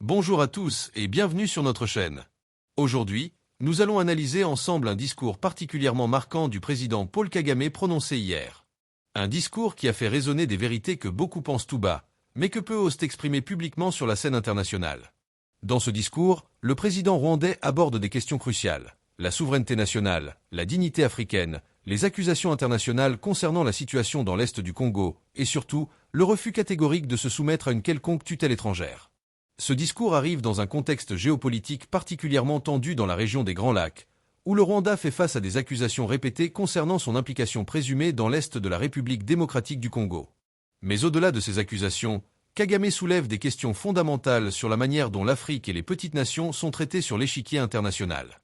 Bonjour à tous et bienvenue sur notre chaîne. Aujourd'hui, nous allons analyser ensemble un discours particulièrement marquant du président Paul Kagame prononcé hier. Un discours qui a fait résonner des vérités que beaucoup pensent tout bas, mais que peu osent exprimer publiquement sur la scène internationale. Dans ce discours, le président rwandais aborde des questions cruciales. La souveraineté nationale, la dignité africaine, les accusations internationales concernant la situation dans l'Est du Congo, et surtout, le refus catégorique de se soumettre à une quelconque tutelle étrangère. Ce discours arrive dans un contexte géopolitique particulièrement tendu dans la région des Grands Lacs, où le Rwanda fait face à des accusations répétées concernant son implication présumée dans l'Est de la République démocratique du Congo. Mais au-delà de ces accusations, Kagame soulève des questions fondamentales sur la manière dont l'Afrique et les petites nations sont traitées sur l'échiquier international.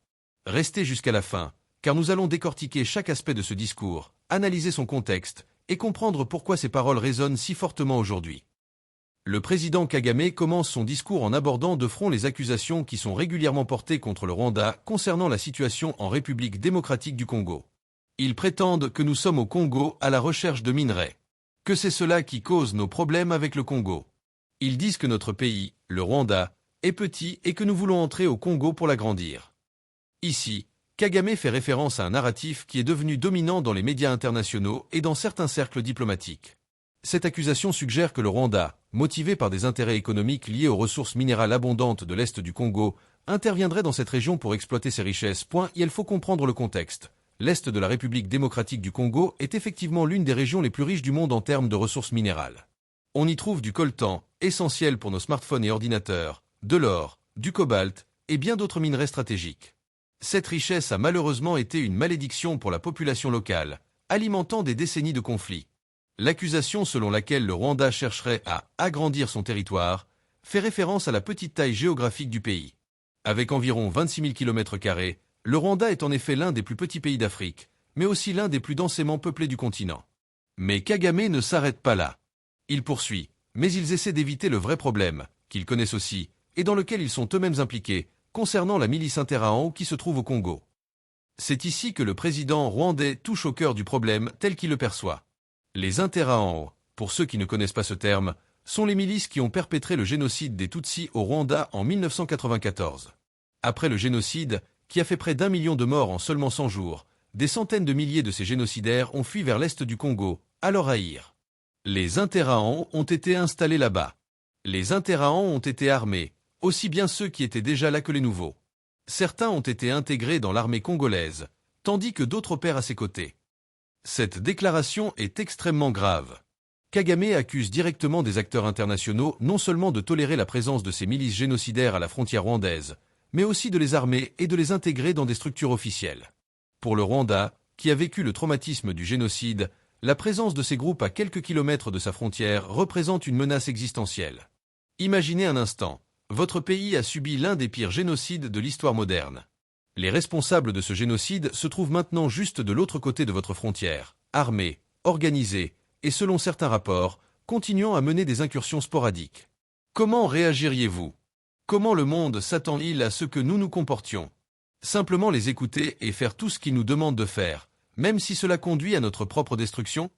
Restez jusqu'à la fin, car nous allons décortiquer chaque aspect de ce discours, analyser son contexte et comprendre pourquoi ces paroles résonnent si fortement aujourd'hui. Le président Kagame commence son discours en abordant de front les accusations qui sont régulièrement portées contre le Rwanda concernant la situation en République démocratique du Congo. Ils prétendent que nous sommes au Congo à la recherche de minerais, que c'est cela qui cause nos problèmes avec le Congo. Ils disent que notre pays, le Rwanda, est petit et que nous voulons entrer au Congo pour l'agrandir. Ici, Kagame fait référence à un narratif qui est devenu dominant dans les médias internationaux et dans certains cercles diplomatiques. Cette accusation suggère que le Rwanda, motivé par des intérêts économiques liés aux ressources minérales abondantes de l'Est du Congo, interviendrait dans cette région pour exploiter ses richesses. Il faut comprendre le contexte. L'Est de la République démocratique du Congo est effectivement l'une des régions les plus riches du monde en termes de ressources minérales. On y trouve du coltan, essentiel pour nos smartphones et ordinateurs, de l'or, du cobalt et bien d'autres minerais stratégiques. Cette richesse a malheureusement été une malédiction pour la population locale, alimentant des décennies de conflits. L'accusation selon laquelle le Rwanda chercherait à agrandir son territoire fait référence à la petite taille géographique du pays. Avec environ 26 000 km², le Rwanda est en effet l'un des plus petits pays d'Afrique, mais aussi l'un des plus densément peuplés du continent. Mais Kagame ne s'arrête pas là. Il poursuit, mais ils essaient d'éviter le vrai problème, qu'ils connaissent aussi, et dans lequel ils sont eux-mêmes impliqués, concernant la milice Interahamwe qui se trouve au Congo. C'est ici que le président rwandais touche au cœur du problème tel qu'il le perçoit. Les Interahamwe, pour ceux qui ne connaissent pas ce terme, sont les milices qui ont perpétré le génocide des Tutsis au Rwanda en 1994. Après le génocide, qui a fait près d'1 million de morts en seulement 100 jours, des centaines de milliers de ces génocidaires ont fui vers l'est du Congo, à leur haïr. Les Interahamwe ont été installés là-bas. Les Interahamwe ont été armés, aussi bien ceux qui étaient déjà là que les nouveaux. Certains ont été intégrés dans l'armée congolaise, tandis que d'autres opèrent à ses côtés. Cette déclaration est extrêmement grave. Kagame accuse directement des acteurs internationaux non seulement de tolérer la présence de ces milices génocidaires à la frontière rwandaise, mais aussi de les armer et de les intégrer dans des structures officielles. Pour le Rwanda, qui a vécu le traumatisme du génocide, la présence de ces groupes à quelques kilomètres de sa frontière représente une menace existentielle. Imaginez un instant, votre pays a subi l'un des pires génocides de l'histoire moderne. Les responsables de ce génocide se trouvent maintenant juste de l'autre côté de votre frontière, armés, organisés, et selon certains rapports, continuant à mener des incursions sporadiques. Comment réagiriez-vous? Comment le monde s'attend-il à ce que nous nous comportions? Simplement les écouter et faire tout ce qu'ils nous demandent de faire, même si cela conduit à notre propre destruction?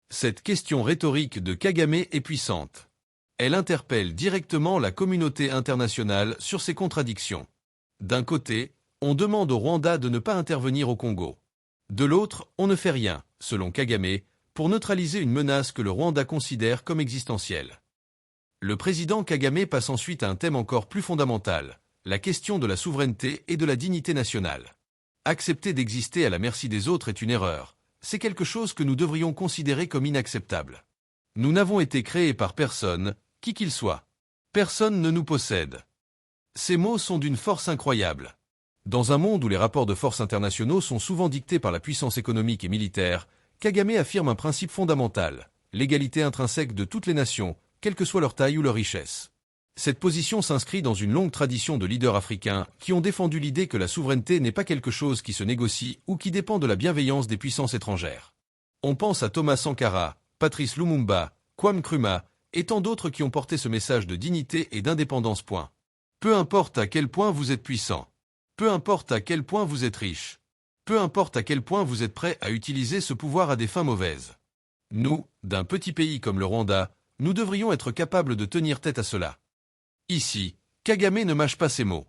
Cette question rhétorique de Kagame est puissante. Elle interpelle directement la communauté internationale sur ses contradictions. D'un côté, on demande au Rwanda de ne pas intervenir au Congo. De l'autre, on ne fait rien, selon Kagame, pour neutraliser une menace que le Rwanda considère comme existentielle. Le président Kagame passe ensuite à un thème encore plus fondamental, la question de la souveraineté et de la dignité nationale. Accepter d'exister à la merci des autres est une erreur. C'est quelque chose que nous devrions considérer comme inacceptable. Nous n'avons été créés par personne, qui qu'il soit. Personne ne nous possède. Ces mots sont d'une force incroyable. Dans un monde où les rapports de force internationaux sont souvent dictés par la puissance économique et militaire, Kagame affirme un principe fondamental, l'égalité intrinsèque de toutes les nations, quelle que soit leur taille ou leur richesse. Cette position s'inscrit dans une longue tradition de leaders africains qui ont défendu l'idée que la souveraineté n'est pas quelque chose qui se négocie ou qui dépend de la bienveillance des puissances étrangères. On pense à Thomas Sankara, Patrice Lumumba, Kwame Nkrumah, et tant d'autres qui ont porté ce message de dignité et d'indépendance. Peu importe à quel point vous êtes puissant. Peu importe à quel point vous êtes riche. Peu importe à quel point vous êtes prêt à utiliser ce pouvoir à des fins mauvaises. Nous, d'un petit pays comme le Rwanda, nous devrions être capables de tenir tête à cela. Ici, Kagame ne mâche pas ses mots.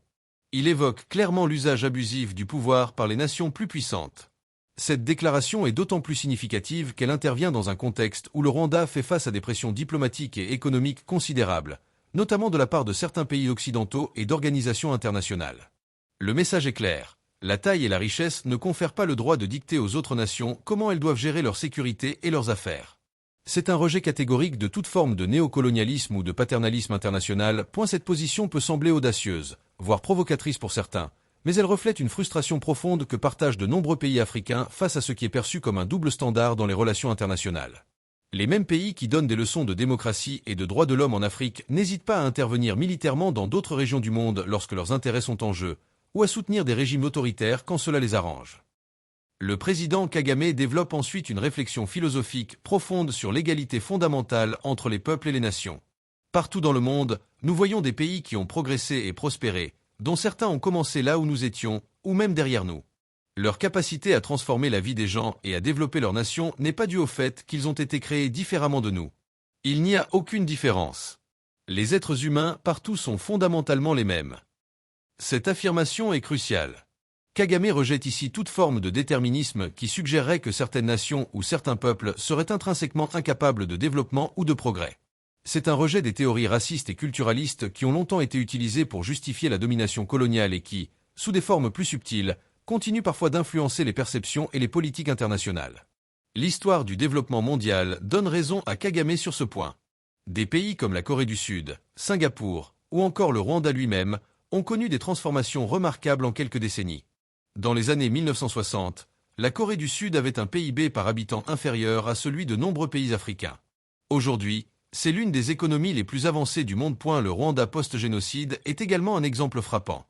Il évoque clairement l'usage abusif du pouvoir par les nations plus puissantes. Cette déclaration est d'autant plus significative qu'elle intervient dans un contexte où le Rwanda fait face à des pressions diplomatiques et économiques considérables, notamment de la part de certains pays occidentaux et d'organisations internationales. Le message est clair. La taille et la richesse ne confèrent pas le droit de dicter aux autres nations comment elles doivent gérer leur sécurité et leurs affaires. C'est un rejet catégorique de toute forme de néocolonialisme ou de paternalisme international. Cette position peut sembler audacieuse, voire provocatrice pour certains, mais elle reflète une frustration profonde que partagent de nombreux pays africains face à ce qui est perçu comme un double standard dans les relations internationales. Les mêmes pays qui donnent des leçons de démocratie et de droits de l'homme en Afrique n'hésitent pas à intervenir militairement dans d'autres régions du monde lorsque leurs intérêts sont en jeu, ou à soutenir des régimes autoritaires quand cela les arrange. Le président Kagame développe ensuite une réflexion philosophique profonde sur l'égalité fondamentale entre les peuples et les nations. Partout dans le monde, nous voyons des pays qui ont progressé et prospéré, dont certains ont commencé là où nous étions, ou même derrière nous. Leur capacité à transformer la vie des gens et à développer leur nation n'est pas due au fait qu'ils ont été créés différemment de nous. Il n'y a aucune différence. Les êtres humains partout sont fondamentalement les mêmes. Cette affirmation est cruciale. Kagame rejette ici toute forme de déterminisme qui suggérerait que certaines nations ou certains peuples seraient intrinsèquement incapables de développement ou de progrès. C'est un rejet des théories racistes et culturalistes qui ont longtemps été utilisées pour justifier la domination coloniale et qui, sous des formes plus subtiles, continuent parfois d'influencer les perceptions et les politiques internationales. L'histoire du développement mondial donne raison à Kagame sur ce point. Des pays comme la Corée du Sud, Singapour ou encore le Rwanda lui-même ont connu des transformations remarquables en quelques décennies. Dans les années 1960, la Corée du Sud avait un PIB par habitant inférieur à celui de nombreux pays africains. Aujourd'hui, c'est l'une des économies les plus avancées du monde. Le Rwanda post-génocide est également un exemple frappant.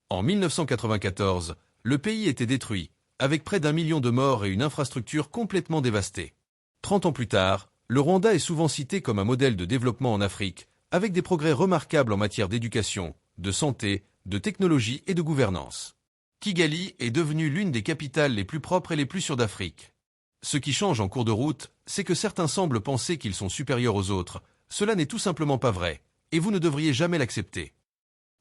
En 1994, le pays était détruit, avec près d'1 million de morts et une infrastructure complètement dévastée. 30 ans plus tard, le Rwanda est souvent cité comme un modèle de développement en Afrique, avec des progrès remarquables en matière d'éducation, de santé, de technologie et de gouvernance. Kigali est devenue l'une des capitales les plus propres et les plus sûres d'Afrique. Ce qui change en cours de route, c'est que certains semblent penser qu'ils sont supérieurs aux autres. Cela n'est tout simplement pas vrai, et vous ne devriez jamais l'accepter.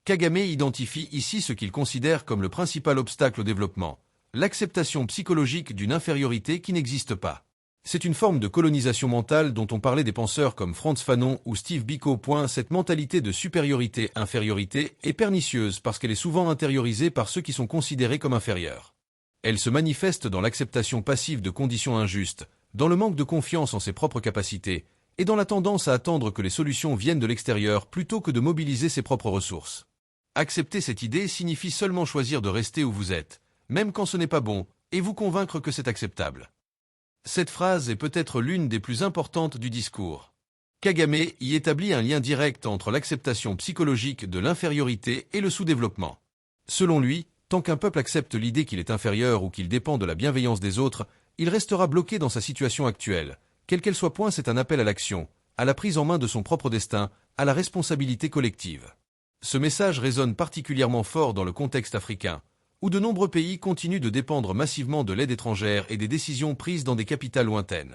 Kagame identifie ici ce qu'il considère comme le principal obstacle au développement, l'acceptation psychologique d'une infériorité qui n'existe pas. C'est une forme de colonisation mentale dont ont parlé des penseurs comme Frantz Fanon ou Steve Biko. Cette mentalité de supériorité-infériorité est pernicieuse parce qu'elle est souvent intériorisée par ceux qui sont considérés comme inférieurs. Elle se manifeste dans l'acceptation passive de conditions injustes, dans le manque de confiance en ses propres capacités, et dans la tendance à attendre que les solutions viennent de l'extérieur plutôt que de mobiliser ses propres ressources. Accepter cette idée signifie seulement choisir de rester où vous êtes, même quand ce n'est pas bon, et vous convaincre que c'est acceptable. Cette phrase est peut-être l'une des plus importantes du discours. Kagame y établit un lien direct entre l'acceptation psychologique de l'infériorité et le sous-développement. Selon lui, tant qu'un peuple accepte l'idée qu'il est inférieur ou qu'il dépend de la bienveillance des autres, il restera bloqué dans sa situation actuelle. Quelle qu'elle soit, c'est un appel à l'action, à la prise en main de son propre destin, à la responsabilité collective. Ce message résonne particulièrement fort dans le contexte africain, où de nombreux pays continuent de dépendre massivement de l'aide étrangère et des décisions prises dans des capitales lointaines.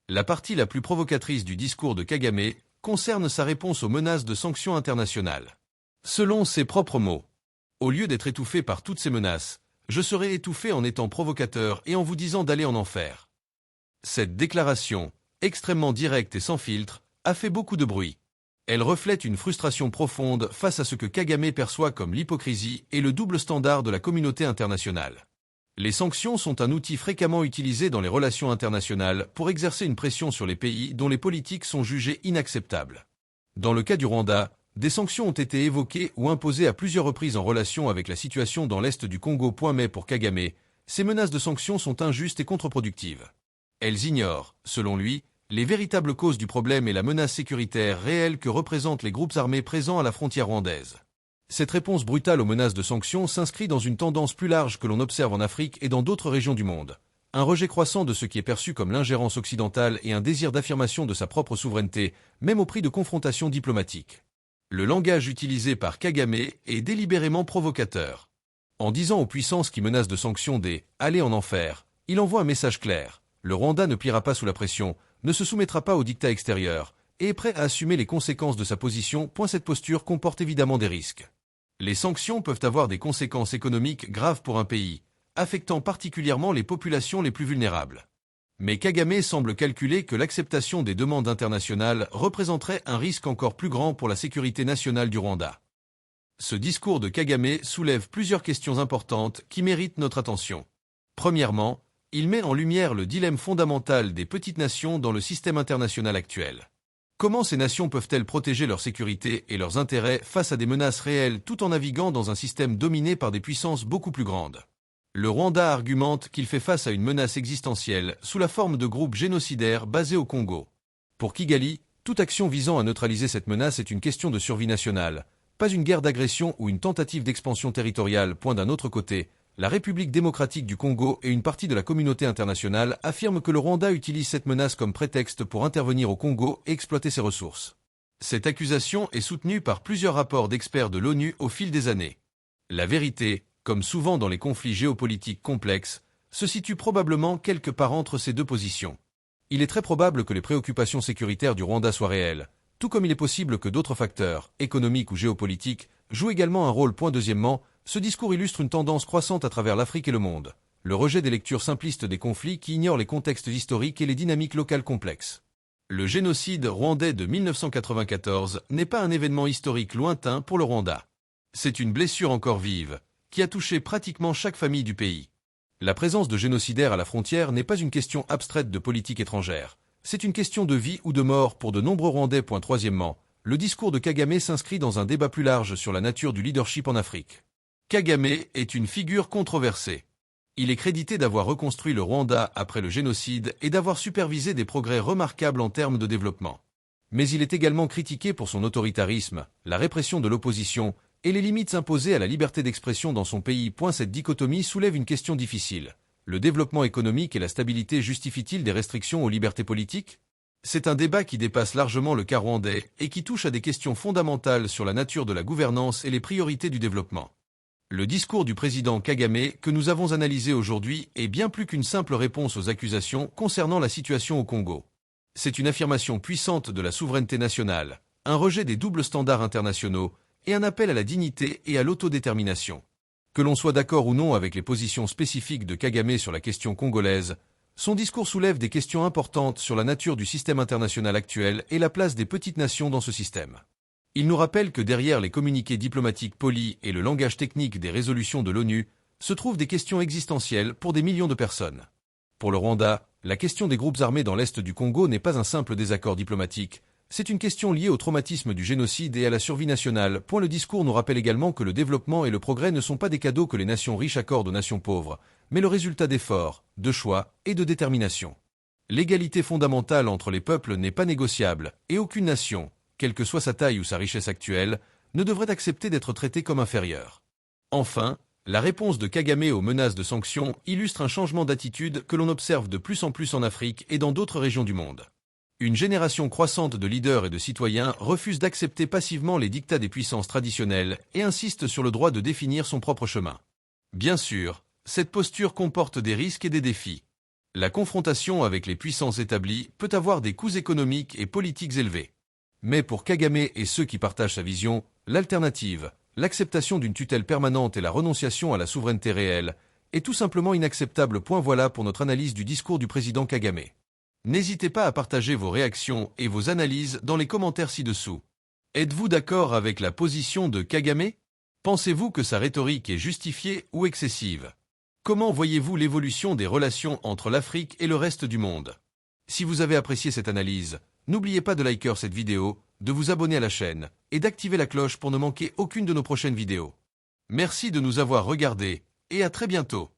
La partie la plus provocatrice du discours de Kagame concerne sa réponse aux menaces de sanctions internationales. Selon ses propres mots, « Au lieu d'être étouffé par toutes ces menaces, je serai étouffé en étant provocateur et en vous disant d'aller en enfer. » Cette déclaration, extrêmement directe et sans filtre, a fait beaucoup de bruit. Elle reflète une frustration profonde face à ce que Kagame perçoit comme l'hypocrisie et le double standard de la communauté internationale. Les sanctions sont un outil fréquemment utilisé dans les relations internationales pour exercer une pression sur les pays dont les politiques sont jugées inacceptables. Dans le cas du Rwanda, des sanctions ont été évoquées ou imposées à plusieurs reprises en relation avec la situation dans l'est du Congo. Mais pour Kagame, ces menaces de sanctions sont injustes et contre-productives. Elles ignorent, selon lui, les véritables causes du problème et la menace sécuritaire réelle que représentent les groupes armés présents à la frontière rwandaise. Cette réponse brutale aux menaces de sanctions s'inscrit dans une tendance plus large que l'on observe en Afrique et dans d'autres régions du monde. Un rejet croissant de ce qui est perçu comme l'ingérence occidentale et un désir d'affirmation de sa propre souveraineté, même au prix de confrontations diplomatiques. Le langage utilisé par Kagame est délibérément provocateur. En disant aux puissances qui menacent de sanctions des « allez en enfer », il envoie un message clair. Le Rwanda ne pliera pas sous la pression, ne se soumettra pas aux dictats extérieurs, et est prêt à assumer les conséquences de sa position. Cette posture comporte évidemment des risques. Les sanctions peuvent avoir des conséquences économiques graves pour un pays, affectant particulièrement les populations les plus vulnérables. Mais Kagame semble calculer que l'acceptation des demandes internationales représenterait un risque encore plus grand pour la sécurité nationale du Rwanda. Ce discours de Kagame soulève plusieurs questions importantes qui méritent notre attention. Premièrement, il met en lumière le dilemme fondamental des petites nations dans le système international actuel. Comment ces nations peuvent-elles protéger leur sécurité et leurs intérêts face à des menaces réelles tout en naviguant dans un système dominé par des puissances beaucoup plus grandes? Le Rwanda argumente qu'il fait face à une menace existentielle sous la forme de groupes génocidaires basés au Congo. Pour Kigali, toute action visant à neutraliser cette menace est une question de survie nationale, pas une guerre d'agression ou une tentative d'expansion territoriale. D'un autre côté, la République démocratique du Congo et une partie de la communauté internationale affirment que le Rwanda utilise cette menace comme prétexte pour intervenir au Congo et exploiter ses ressources. Cette accusation est soutenue par plusieurs rapports d'experts de l'ONU au fil des années. La vérité, comme souvent dans les conflits géopolitiques complexes, se situe probablement quelque part entre ces deux positions. Il est très probable que les préoccupations sécuritaires du Rwanda soient réelles, tout comme il est possible que d'autres facteurs, économiques ou géopolitiques, jouent également un rôle. Deuxièmement, ce discours illustre une tendance croissante à travers l'Afrique et le monde, le rejet des lectures simplistes des conflits qui ignorent les contextes historiques et les dynamiques locales complexes. Le génocide rwandais de 1994 n'est pas un événement historique lointain pour le Rwanda. C'est une blessure encore vive, qui a touché pratiquement chaque famille du pays. La présence de génocidaires à la frontière n'est pas une question abstraite de politique étrangère. C'est une question de vie ou de mort pour de nombreux Rwandais. Troisièmement, le discours de Kagame s'inscrit dans un débat plus large sur la nature du leadership en Afrique. Kagame est une figure controversée. Il est crédité d'avoir reconstruit le Rwanda après le génocide et d'avoir supervisé des progrès remarquables en termes de développement. Mais il est également critiqué pour son autoritarisme, la répression de l'opposition et les limites imposées à la liberté d'expression dans son pays. Cette dichotomie soulève une question difficile. Le développement économique et la stabilité justifient-ils des restrictions aux libertés politiques? C'est un débat qui dépasse largement le cas rwandais et qui touche à des questions fondamentales sur la nature de la gouvernance et les priorités du développement. Le discours du président Kagame que nous avons analysé aujourd'hui est bien plus qu'une simple réponse aux accusations concernant la situation au Congo. C'est une affirmation puissante de la souveraineté nationale, un rejet des doubles standards internationaux et un appel à la dignité et à l'autodétermination. Que l'on soit d'accord ou non avec les positions spécifiques de Kagame sur la question congolaise, son discours soulève des questions importantes sur la nature du système international actuel et la place des petites nations dans ce système. Il nous rappelle que derrière les communiqués diplomatiques polis et le langage technique des résolutions de l'ONU se trouvent des questions existentielles pour des millions de personnes. Pour le Rwanda, la question des groupes armés dans l'est du Congo n'est pas un simple désaccord diplomatique, c'est une question liée au traumatisme du génocide et à la survie nationale. Le discours nous rappelle également que le développement et le progrès ne sont pas des cadeaux que les nations riches accordent aux nations pauvres, mais le résultat d'efforts, de choix et de détermination. L'égalité fondamentale entre les peuples n'est pas négociable, et aucune nation, quelle que soit sa taille ou sa richesse actuelle, ne devrait accepter d'être traitée comme inférieure. Enfin, la réponse de Kagame aux menaces de sanctions illustre un changement d'attitude que l'on observe de plus en plus en Afrique et dans d'autres régions du monde. Une génération croissante de leaders et de citoyens refuse d'accepter passivement les dictats des puissances traditionnelles et insiste sur le droit de définir son propre chemin. Bien sûr, cette posture comporte des risques et des défis. La confrontation avec les puissances établies peut avoir des coûts économiques et politiques élevés. Mais pour Kagame et ceux qui partagent sa vision, l'alternative, l'acceptation d'une tutelle permanente et la renonciation à la souveraineté réelle, est tout simplement inacceptable. Voilà pour notre analyse du discours du président Kagame. N'hésitez pas à partager vos réactions et vos analyses dans les commentaires ci-dessous. Êtes-vous d'accord avec la position de Kagame? Pensez-vous que sa rhétorique est justifiée ou excessive? Comment voyez-vous l'évolution des relations entre l'Afrique et le reste du monde? Si vous avez apprécié cette analyse, n'oubliez pas de liker cette vidéo, de vous abonner à la chaîne et d'activer la cloche pour ne manquer aucune de nos prochaines vidéos. Merci de nous avoir regardés et à très bientôt.